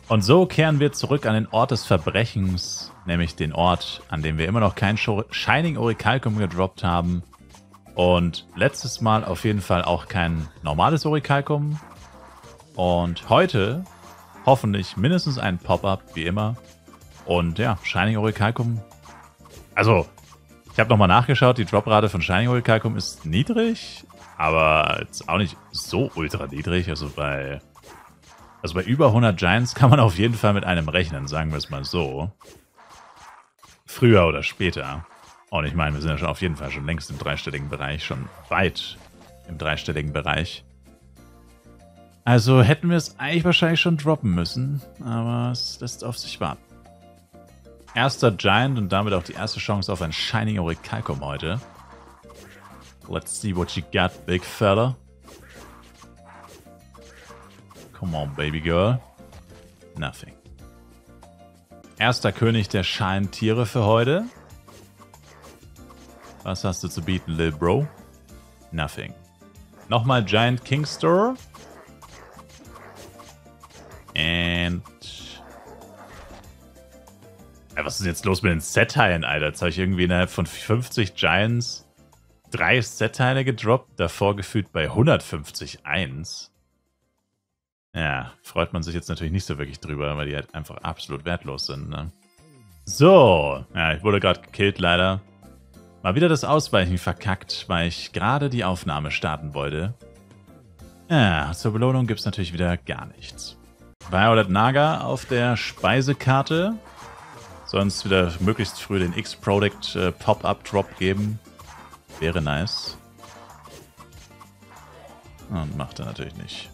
Und so kehren wir zurück an den Ort des Verbrechens, nämlich den Ort, an dem wir immer noch kein Shining Orichalcum gedroppt haben. Und letztes Mal auf jeden Fall auch kein normales Orichalcum. Und heute hoffentlich mindestens ein Pop-Up, wie immer. Und ja, Shining Orichalcum. Also, ich habe nochmal nachgeschaut, die Droprate von Shining Orichalcum ist niedrig, aber jetzt auch nicht so ultra niedrig. Also bei über 100 Giants kann man auf jeden Fall mit einem rechnen, sagen wir es mal so. Früher oder später. Und ich meine, wir sind ja schon auf jeden Fall schon längst im dreistelligen Bereich, schon weit im dreistelligen Bereich. Also hätten wir es eigentlich wahrscheinlich schon droppen müssen, aber es lässt auf sich warten. Erster Giant und damit auch die erste Chance auf ein Shining Orichalcum heute. Let's see what you got, big fella. Come on, baby girl. Nothing. Erster König der Schein-Tiere für heute. Was hast du zu bieten, Lil Bro? Nothing. Nochmal Giant Kingster. And... Ja, was ist jetzt los mit den Set-Teilen, Alter? Jetzt habe ich irgendwie innerhalb von 50 Giants 3 Set-Teile gedroppt. Davor gefühlt bei 150 1. Ja, freut man sich jetzt natürlich nicht so wirklich drüber, weil die halt einfach absolut wertlos sind, ne? So, ja, ich wurde gerade gekillt, leider. Mal wieder das Ausweichen verkackt, weil ich gerade die Aufnahme starten wollte. Ja, zur Belohnung gibt es natürlich wieder gar nichts. Violet Naga auf der Speisekarte. Sonst wieder möglichst früh den X-Product Pop-Up-Drop geben. Wäre nice. Und macht er natürlich nicht.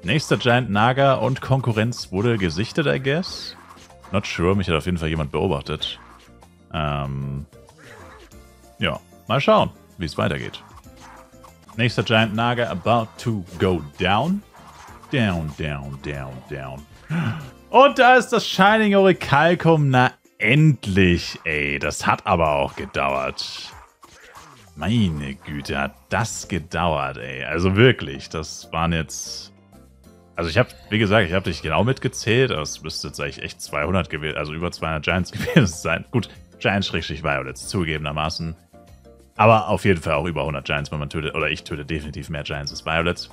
Nächster Giant Naga und Konkurrenz wurde gesichtet, I guess. Not sure, mich hat auf jeden Fall jemand beobachtet. Ja, mal schauen, wie es weitergeht. Nächster Giant Naga about to go down. Down, down, down, down. Und da ist das Shining Orichalcum. Na endlich, ey. Das hat aber auch gedauert. Meine Güte, hat das gedauert, ey. Also wirklich, das waren jetzt... Also ich habe, wie gesagt, ich habe dich genau mitgezählt. Das müsste jetzt eigentlich echt 200 gewesen, also über 200 Giants gewesen sein. Gut, Giants-Violets zugegebenermaßen. Aber auf jeden Fall auch über 100 Giants, weil man tötet, oder ich töte definitiv mehr Giants als Violets.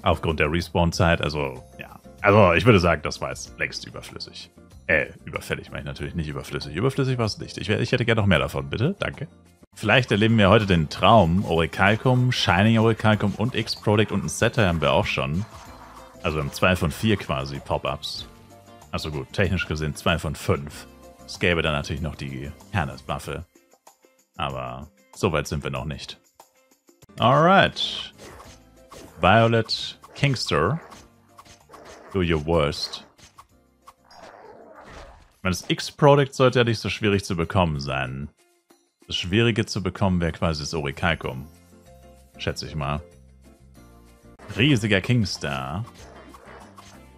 Aufgrund der Respawn-Zeit, also ja. Also ich würde sagen, das war jetzt längst überflüssig. Überfällig meine ich natürlich nicht überflüssig. Überflüssig war es nicht. Ich hätte gerne noch mehr davon, bitte. Danke. Vielleicht erleben wir heute den Traum. Orichalcum, Shining Orichalcum und X-Product und ein Setter haben wir auch schon. Also im 2 von 4 quasi Pop-Ups. Also gut, technisch gesehen 2 von 5. Es gäbe dann natürlich noch die Hernes-Waffe. Aber so weit sind wir noch nicht. Alright. Violet Kingster. Do your worst. Ich meine, das X-Product sollte ja nicht so schwierig zu bekommen sein. Das Schwierige zu bekommen wäre quasi das Orichalcum. Schätze ich mal. Riesiger Kingstar.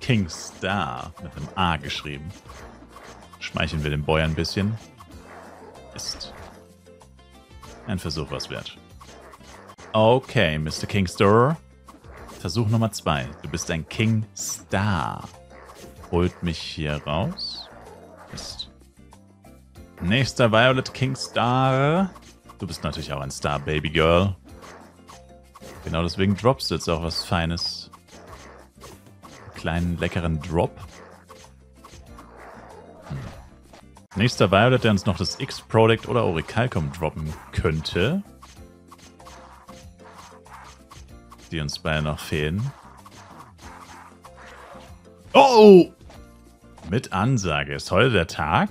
Kingstar mit einem A geschrieben. Schmeicheln wir dem Boy ein bisschen. Ist ein Versuch was wert. Okay, Mr. Kingstar. Versuch Nummer 2. Du bist ein Kingstar. Holt mich hier raus. Ist. Nächster Violet Kingstar. Du bist natürlich auch ein Star, Baby Girl. Genau deswegen droppst du jetzt auch was Feines. Einen kleinen, leckeren Drop. Nächster Violet, der uns noch das X-Product oder Orichalcum droppen könnte. Die uns beide noch fehlen. Oh! Mit Ansage. Ist heute der Tag?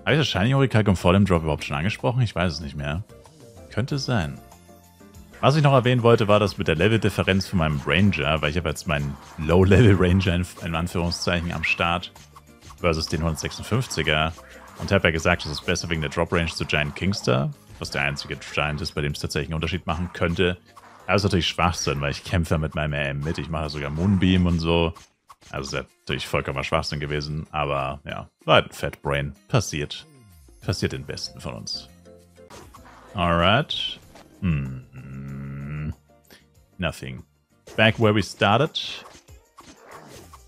Habe ich das Shining Orichalcum vor dem Drop überhaupt schon angesprochen? Ich weiß es nicht mehr. Könnte sein. Was ich noch erwähnen wollte, war das mit der Level-Differenz von meinem Ranger, weil ich habe jetzt meinen Low-Level-Ranger in Anführungszeichen am Start versus den 156er und habe ja gesagt, das ist besser wegen der Drop-Range zu Giant Kingster, was der einzige Giant ist, bei dem es tatsächlich einen Unterschied machen könnte. Aber das ist natürlich Schwachsinn, weil ich kämpfe mit meinem AM mit, ich mache sogar Moonbeam und so. Also ist natürlich vollkommen Schwachsinn gewesen, aber ja, war halt ein Fat Brain. Passiert. Passiert den Besten von uns. Alright. Nothing. Back where we started.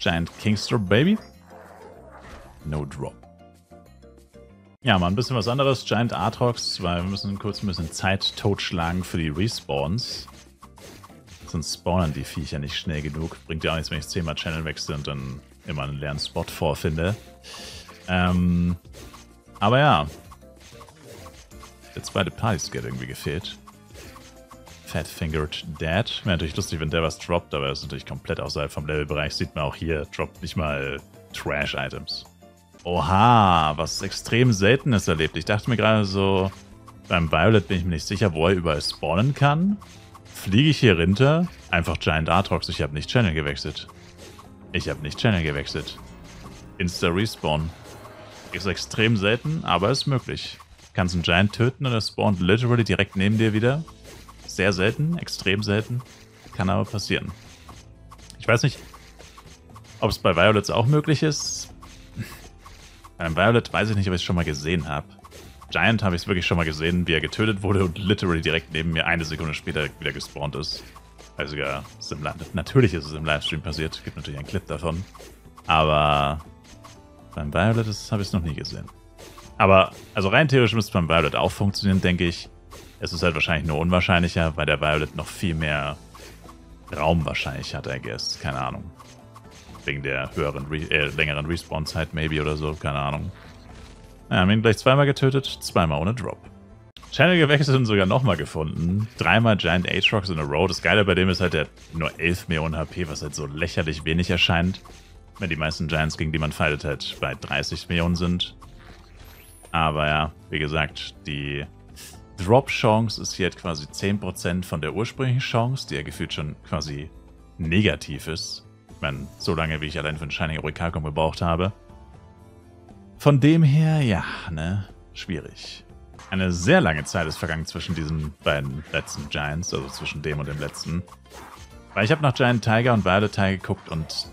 Giant Kingster, Baby. No Drop. Ja, mal ein bisschen was anderes. Giant Aatrox, weil wir müssen kurz ein bisschen Zeit totschlagen für die Respawns. Sonst spawnen die Viecher nicht schnell genug. Bringt ja auch nichts, wenn ich 10-mal Channel wechsle und dann immer einen leeren Spot vorfinde. Aber ja. Der zweite Party-Skill hat irgendwie gefehlt. Fat-Fingered Dad. Wäre natürlich lustig, wenn der was droppt, aber das ist natürlich komplett außerhalb vom Levelbereich. Sieht man auch hier, droppt nicht mal Trash-Items. Oha, was extrem Seltenes erlebt. Ich dachte mir gerade so, beim Violet bin ich mir nicht sicher, wo er überall spawnen kann. Fliege ich hier runter? Einfach Giant Aatrox. Ich habe nicht Channel gewechselt. Insta-Respawn. Ist extrem selten, aber ist möglich. Kannst einen Giant töten und er spawnt literally direkt neben dir wieder. Sehr selten, extrem selten. Kann aber passieren. Ich weiß nicht, ob es bei Violets auch möglich ist. Bei einem Violet weiß ich nicht, ob ich es schon mal gesehen habe. Giant habe ich es wirklich schon mal gesehen, wie er getötet wurde und literally direkt neben mir eine Sekunde später wieder gespawnt ist. Also sogar, natürlich ist es im Livestream passiert. Gibt natürlich einen Clip davon. Aber beim Violet habe ich es noch nie gesehen. Aber, also rein theoretisch müsste es beim Violet auch funktionieren, denke ich. Es ist halt wahrscheinlich nur unwahrscheinlicher, weil der Violet noch viel mehr Raum wahrscheinlich hat, I guess. Keine Ahnung. Wegen der längeren Respawn-Zeit, maybe oder so. Keine Ahnung. Ja, haben ihn gleich zweimal getötet, zweimal ohne Drop. Channel gewechselt und sogar nochmal gefunden. 3-mal Giant Aatrox in a row. Das Geile bei dem ist halt, der hat nur 11 Millionen HP, was halt so lächerlich wenig erscheint. Wenn die meisten Giants, gegen die man fightet, halt bei 30 Millionen sind. Aber ja, wie gesagt, die Drop-Chance ist hier halt quasi 10% von der ursprünglichen Chance, die ja gefühlt schon quasi negativ ist. Ich meine, so lange, wie ich allein für einen Shining Orichalcum gebraucht habe. Von dem her, ja, ne, schwierig. Eine sehr lange Zeit ist vergangen zwischen diesen beiden letzten Giants, also zwischen dem und dem letzten. Weil ich habe nach Giant Tiger und Violet Tiger geguckt und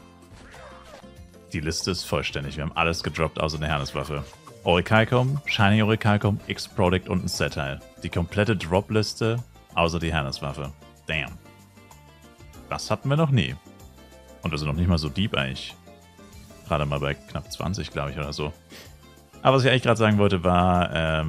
die Liste ist vollständig. Wir haben alles gedroppt, außer eine Herneswaffe. Orichalcum, Shining Orichalcum, X-Product und ein Set-Teil. Die komplette Drop-Liste, außer die Herneswaffe. Damn. Das hatten wir noch nie. Und wir sind noch nicht mal so deep eigentlich. Gerade mal bei knapp 20, glaube ich, oder so. Aber was ich eigentlich gerade sagen wollte, war,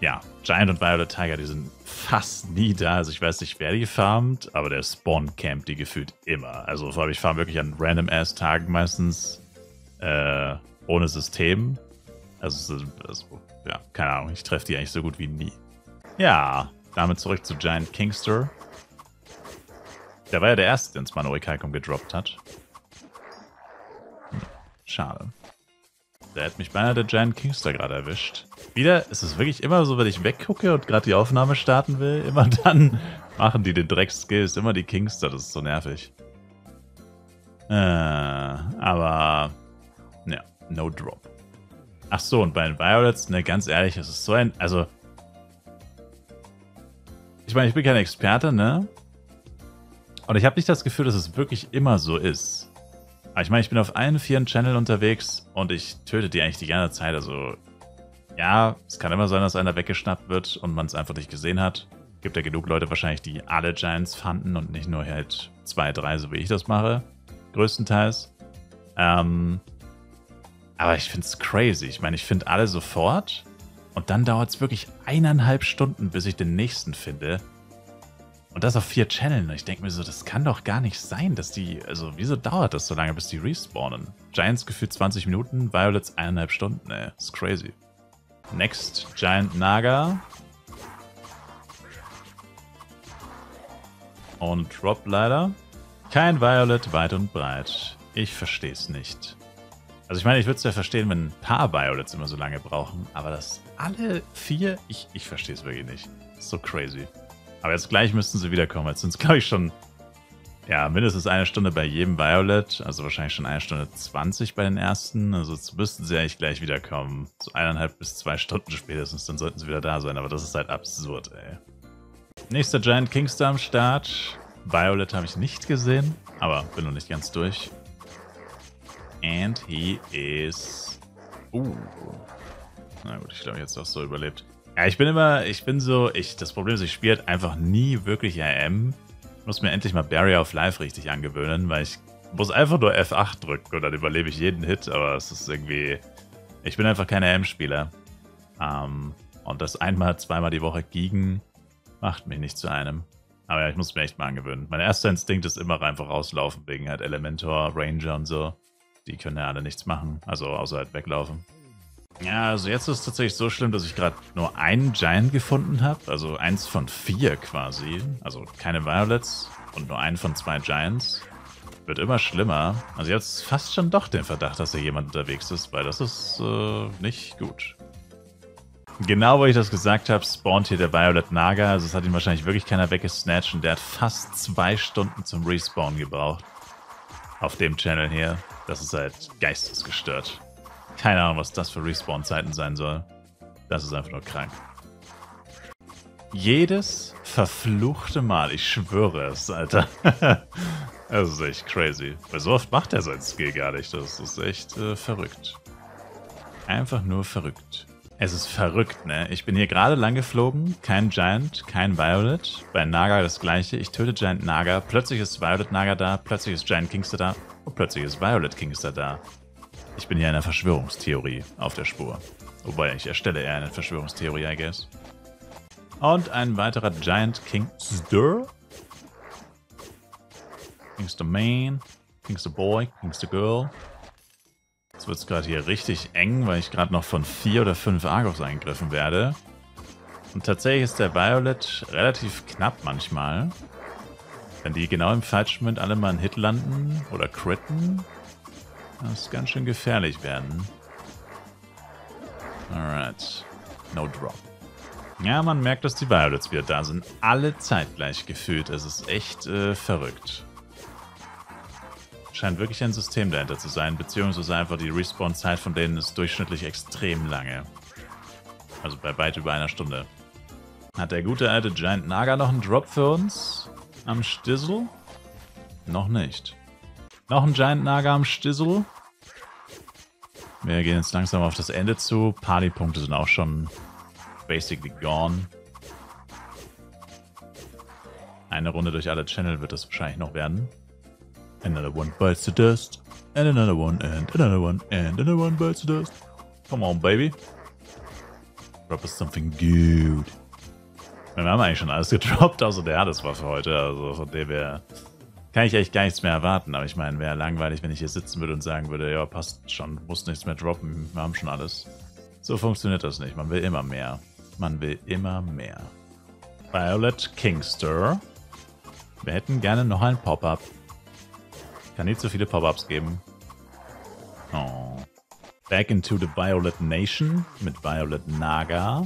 ja, Giant und Violet Tiger, die sind fast nie da. Also ich weiß nicht, wer die farmt, aber der Spawn campt die gefühlt immer. Also vor allem, ich farm wirklich an random-ass-Tagen meistens ohne System. Also, ja, keine Ahnung, ich treffe die eigentlich so gut wie nie. Ja, damit zurück zu Giant Kingster. Der war ja der Erste, der uns mal ein Orichalcum gedroppt hat. Schade. Da hätte mich beinahe der Giant Kingster gerade erwischt. Wieder ist es wirklich immer so, wenn ich weggucke und gerade die Aufnahme starten will, immer dann machen die den Dreck-Skills, immer die Kingster, das ist so nervig. Aber, ja, no drop. Ach so, und bei den Violets, ne, ganz ehrlich, es ist so ein, also, ich meine, ich bin kein Experte, ne? Und ich habe nicht das Gefühl, dass es wirklich immer so ist. Aber ich meine, ich bin auf allen 4 Channel unterwegs und ich töte die eigentlich die ganze Zeit. Also, ja, es kann immer sein, dass einer weggeschnappt wird und man es einfach nicht gesehen hat. Gibt ja genug Leute wahrscheinlich, die alle Giants fanden und nicht nur halt 2, 3, so wie ich das mache. Größtenteils. Aber ich finde es crazy. Ich meine, ich finde alle sofort und dann dauert es wirklich 1,5 Stunden, bis ich den nächsten finde. Und das auf 4 Channeln. Und ich denke mir so, das kann doch gar nicht sein, dass die... Also, wieso dauert das so lange, bis die respawnen? Giants gefühlt 20 Minuten, Violets 1,5 Stunden. Ey, ist crazy. Next, Giant Naga. Und Drop leider. Kein Violet, weit und breit. Ich verstehe es nicht. Also ich meine, ich würde es ja verstehen, wenn ein paar Violets immer so lange brauchen. Aber dass alle 4... Ich verstehe es wirklich nicht. Das ist so crazy. Aber jetzt gleich müssten sie wiederkommen. Jetzt sind es, glaube ich, schon ja, mindestens 1 Stunde bei jedem Violet. Also wahrscheinlich schon 1 Stunde 20 bei den ersten. Also jetzt müssten sie eigentlich gleich wiederkommen. So 1,5 bis 2 Stunden spätestens, dann sollten sie wieder da sein. Aber das ist halt absurd, ey. Nächster Giant Kingster am Start. Violet habe ich nicht gesehen, aber bin noch nicht ganz durch. And he is... Na gut, ich glaube, jetzt hast du überlebt. Ja, das Problem ist, ich spiele halt einfach nie wirklich RM. Ich muss mir endlich mal Barrier of Life richtig angewöhnen, weil ich muss einfach nur F8 drücken und dann überlebe ich jeden Hit, aber es ist irgendwie... Ich bin einfach kein AM-Spieler. Und das zweimal die Woche Giegen macht mich nicht zu einem. Aber ja, ich muss mir echt mal angewöhnen. Mein erster Instinkt ist immer einfach rauslaufen, wegen halt Elementor, Ranger und so. Die können ja alle nichts machen, also außer halt weglaufen. Ja, also jetzt ist es tatsächlich so schlimm, dass ich gerade nur einen Giant gefunden habe. Also 1 von 4 quasi. Also keine Violets und nur einen von 2 Giants. Wird immer schlimmer. Also jetzt fast schon doch den Verdacht, dass hier jemand unterwegs ist, weil das ist nicht gut. Genau, wo ich das gesagt habe, spawnt hier der Violet Naga. Also es hat ihn wahrscheinlich wirklich keiner weggesnatcht und der hat fast 2 Stunden zum Respawn gebraucht. Auf dem Channel hier. Das ist halt geistesgestört. Keine Ahnung, was das für Respawn-Zeiten sein soll. Das ist einfach nur krank. Jedes verfluchte Mal, ich schwöre es, Alter. Das ist echt crazy. Weil so oft macht er seinen Skill gar nicht. Das ist echt verrückt. Einfach nur verrückt. Es ist verrückt, ne? Ich bin hier gerade lang geflogen. Kein Giant, kein Violet. Bei Naga das gleiche. Ich töte Giant Naga. Plötzlich ist Violet Naga da. Plötzlich ist Giant Kingster da. Und plötzlich ist Violet Kingster da. Ich bin hier einer Verschwörungstheorie auf der Spur. Wobei, ich erstelle eher eine Verschwörungstheorie, I guess. Und ein weiterer Giant Kingster. Kingster Man, Kingster Boy, Kingster Girl. Jetzt wird es gerade hier richtig eng, weil ich gerade noch von 4 oder 5 Argos eingegriffen werde. Und tatsächlich ist der Violet relativ knapp manchmal. Wenn die genau im falschen Moment alle mal einen Hit landen oder critten, das ganz schön gefährlich werden. Alright. No drop. Ja, man merkt, dass die Violets wieder da sind. Alle zeitgleich gefühlt. Es ist echt verrückt. Scheint wirklich ein System dahinter zu sein, beziehungsweise einfach die Respawn-Zeit von denen ist durchschnittlich extrem lange. Also bei weit über einer Stunde. Hat der gute alte Giant Naga noch einen Drop für uns? Am Stissel? Noch nicht. Noch ein Giant Naga am Stissel? Wir gehen jetzt langsam auf das Ende zu. Partypunkte sind auch schon basically gone. Eine Runde durch alle Channel wird das wahrscheinlich noch werden. Another one bites the dust. And another one, and another one, and another one bites the dust. Come on, baby. Drop us something good. Wir haben eigentlich schon alles gedroppt, außer der Hadeswaffe heute. Also von dem her kann ich echt gar nichts mehr erwarten. Aber ich meine, wäre langweilig, wenn ich hier sitzen würde und sagen würde, ja, passt schon, muss nichts mehr droppen, wir haben schon alles. So funktioniert das nicht. Man will immer mehr. Man will immer mehr. Violet Kingster. Wir hätten gerne noch ein Pop-Up. Kann nicht so viele Pop-Ups geben. Oh. Back into the Violet Nation mit Violet Naga.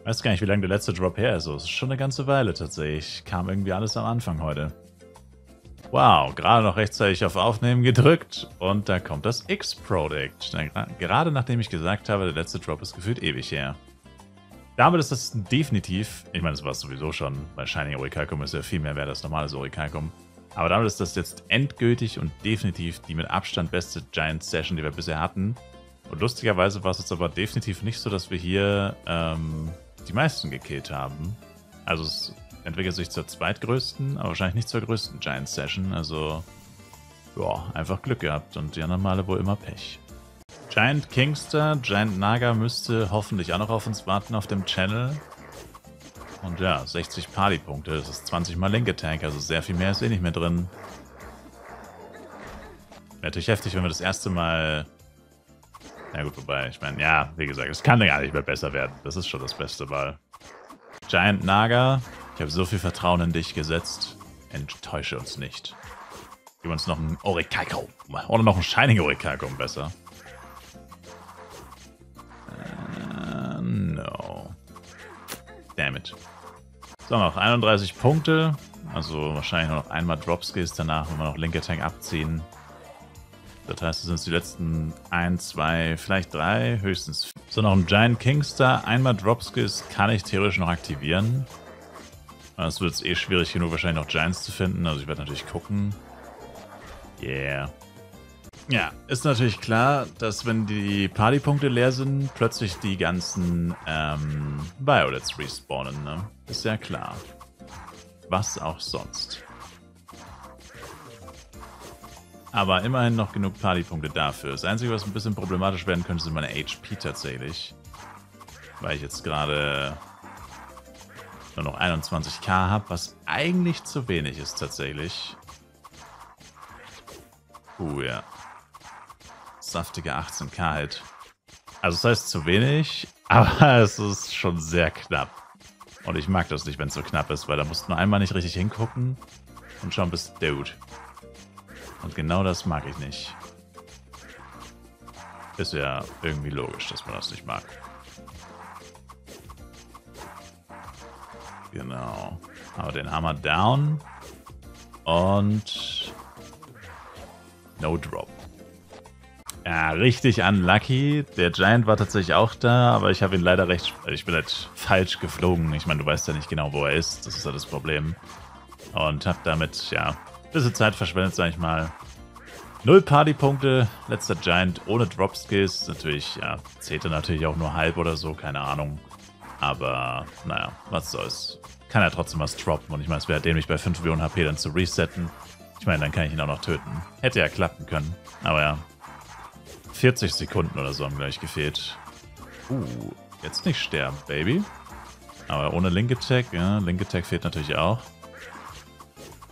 Weiß gar nicht, wie lange der letzte Drop her ist. Es ist schon eine ganze Weile tatsächlich. Kam irgendwie alles am Anfang heute. Wow, gerade noch rechtzeitig auf Aufnehmen gedrückt. Und da kommt das X-Product. Gerade nachdem ich gesagt habe, der letzte Drop ist gefühlt ewig her. Damit ist das definitiv, ich meine, das war es sowieso schon, weil Shining Orichalcum ist ja viel mehr wert als normales Orichalcum. Aber damit ist das jetzt endgültig und definitiv die mit Abstand beste Giant Session, die wir bisher hatten. Und lustigerweise war es jetzt aber definitiv nicht so, dass wir hier die meisten gekillt haben. Also es entwickelt sich zur zweitgrößten, aber wahrscheinlich nicht zur größten Giant Session. Also, ja, einfach Glück gehabt und die anderen Male wohl immer Pech. Giant Kingster, Giant Naga müsste hoffentlich auch noch auf uns warten auf dem Channel. Und ja, 60 Partypunkte, das ist 20 mal Link Attack, also sehr viel mehr ist eh nicht mehr drin. Wäre natürlich heftig, wenn wir das erste Mal... Ja gut, wobei, ich meine, ja, wie gesagt, es kann ja gar nicht mehr besser werden. Das ist schon das beste Mal. Giant Naga, ich habe so viel Vertrauen in dich gesetzt. Enttäusche uns nicht. Gib uns noch ein Orichalcum. Oder noch ein Shining Orichalcum besser. No. Damn it. So, noch 31 Punkte. Also wahrscheinlich nur noch einmal Dropskills danach, wenn wir noch Link Attack abziehen. Das heißt, es sind die letzten 1, 2, vielleicht 3, höchstens 4. So, noch ein Giant Kingster. Einmal Dropskills kann ich theoretisch noch aktivieren. Es wird eh schwierig genug, wahrscheinlich noch Giants zu finden. Also ich werde natürlich gucken. Yeah. Ja, ist natürlich klar, dass wenn die Partypunkte leer sind, plötzlich die ganzen Violets respawnen, ne? Ist ja klar. was auch sonst. Aber immerhin noch genug Partypunkte dafür. Das Einzige, was ein bisschen problematisch werden könnte, sind meine HP tatsächlich. Weil ich jetzt gerade nur noch 21k habe, was eigentlich zu wenig ist tatsächlich. Ja. Saftige 18k halt. Also das heißt zu wenig, aber es ist schon sehr knapp. Und ich mag das nicht, wenn es so knapp ist, weil da musst du nur einmal nicht richtig hingucken und schon bist Dude. Und genau das mag ich nicht. Ist ja irgendwie logisch, dass man das nicht mag. Genau. Aber den Hammer down. Und no drop. Ja, richtig unlucky. Der Giant war tatsächlich auch da, aber ich habe ihn leider ich bin halt falsch geflogen. Ich meine, du weißt ja nicht genau, wo er ist. Das ist ja das Problem. Und habe damit, ja, ein bisschen Zeit verschwendet, sag ich mal. 0 Partypunkte, letzter Giant ohne Drop-Skills. Natürlich, ja, zählte natürlich auch nur halb oder so, keine Ahnung. Aber, naja, was soll's. Kann ja trotzdem was droppen. Und ich meine, es wäre dämlich bei 5 Millionen HP dann zu resetten. Ich meine, dann kann ich ihn auch noch töten. Hätte ja klappen können. Aber ja. 40 Sekunden oder so haben gleich gefehlt. Jetzt nicht sterben, Baby. Aber ohne Link Attack, ja, Link Attack fehlt natürlich auch.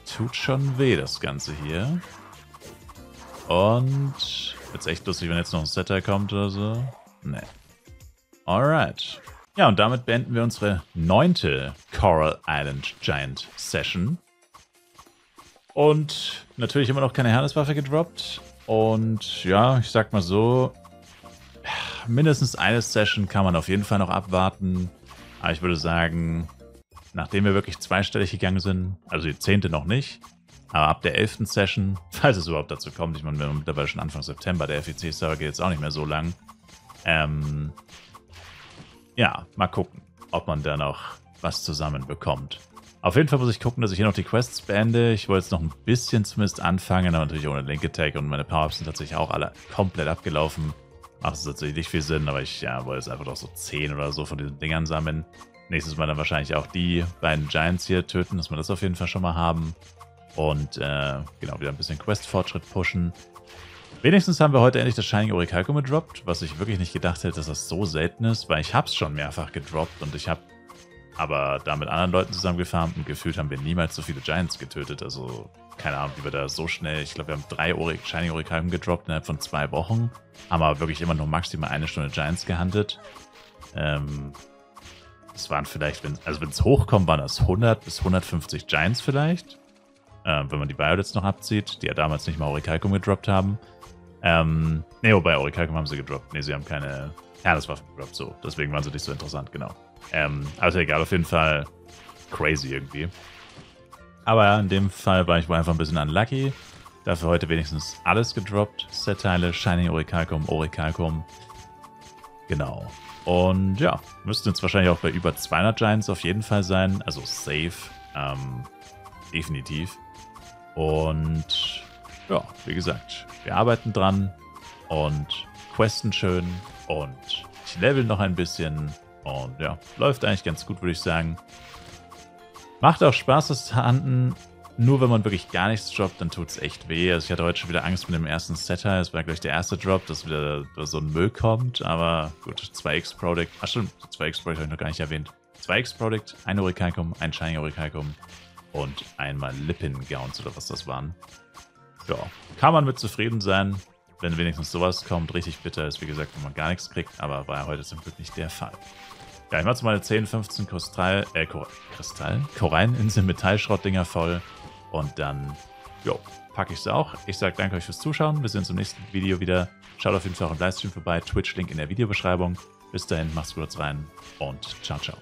Tut schon weh, das Ganze hier. Und wird's echt lustig, wenn jetzt noch ein Setter kommt oder so. Nee. Alright. Ja, und damit beenden wir unsere 9. Coral Island Giant Session. Und natürlich immer noch keine Herrneswaffe gedroppt. Und ja, ich sag mal so, mindestens eine Session kann man auf jeden Fall noch abwarten. Aber ich würde sagen, nachdem wir wirklich zweistellig gegangen sind, also die 10. noch nicht, aber ab der 11. Session, falls es überhaupt dazu kommt, ich meine, wir haben mittlerweile schon Anfang September, der FEC-Server geht jetzt auch nicht mehr so lang. Ja, mal gucken, ob man da noch was zusammenbekommt. Auf jeden Fall muss ich gucken, dass ich hier noch die Quests beende. Ich wollte jetzt noch ein bisschen zumindest anfangen, aber natürlich ohne Link Attack und meine Power-Ups sind tatsächlich auch alle komplett abgelaufen. Macht es tatsächlich nicht viel Sinn, aber ich wollte jetzt einfach doch so 10 oder so von diesen Dingern sammeln. Nächstes Mal dann wahrscheinlich auch die beiden Giants hier töten, dass wir das auf jeden Fall schon mal haben. Und genau, wieder ein bisschen Quest-Fortschritt pushen. Wenigstens haben wir heute endlich das Shining Orichalcum gedroppt, was ich wirklich nicht gedacht hätte, dass das so selten ist, weil ich habe es schon mehrfach gedroppt und ich habe aber da mit anderen Leuten zusammen gefarmt und gefühlt haben wir niemals so viele Giants getötet. Also keine Ahnung, wie wir da so schnell, ich glaube wir haben 3 Shining Orichalcum gedroppt innerhalb von 2 Wochen, haben aber wirklich immer nur maximal 1 Stunde Giants gehuntet. Es waren vielleicht, wenn es hochkommt, waren das 100 bis 150 Giants vielleicht. Wenn man die Violets noch abzieht, die ja damals nicht mal Orichalcum gedroppt haben. Ne, wobei Orichalcum haben sie gedroppt. Ne, sie haben keine Herrneswaffen gedroppt, so. Deswegen waren sie nicht so interessant, genau. Also egal, auf jeden Fall crazy irgendwie. Aber ja, in dem Fall war ich wohl einfach ein bisschen unlucky. Dafür heute wenigstens alles gedroppt. Set-Teile, Shining Orichalcum, Orichalcum. Genau. Und ja, müssten jetzt wahrscheinlich auch bei über 200 Giants auf jeden Fall sein. Also safe. Definitiv. Und ja, wie gesagt, wir arbeiten dran und questen schön und ich level noch ein bisschen und ja, läuft eigentlich ganz gut, würde ich sagen. Macht auch Spaß, das zu hunten. Nur wenn man wirklich gar nichts droppt, dann tut es echt weh. Also ich hatte heute schon wieder Angst mit dem ersten Setter. Es war gleich der erste Drop, dass wieder so ein Müll kommt. Aber gut, 2x Product. Ach stimmt, 2x Product habe ich noch gar nicht erwähnt. 2x Product, ein Orichalcum, ein Shining Orichalcum und einmal Lippin Gowns oder was das waren. Ja, kann man mit zufrieden sein, wenn wenigstens sowas kommt. Richtig bitter ist, wie gesagt, wenn man gar nichts kriegt, aber war ja heute zum Glück nicht der Fall. Ja, ich mache jetzt mal 10, 15 Koralleninseln Metallschrottdinger voll und dann, jo, packe ich sie auch. Ich sage danke euch fürs Zuschauen. Wir sehen uns im nächsten Video wieder. Schaut auf jeden Fall auch im Livestream vorbei. Twitch-Link in der Videobeschreibung. Bis dahin, macht's gut rein und ciao, ciao.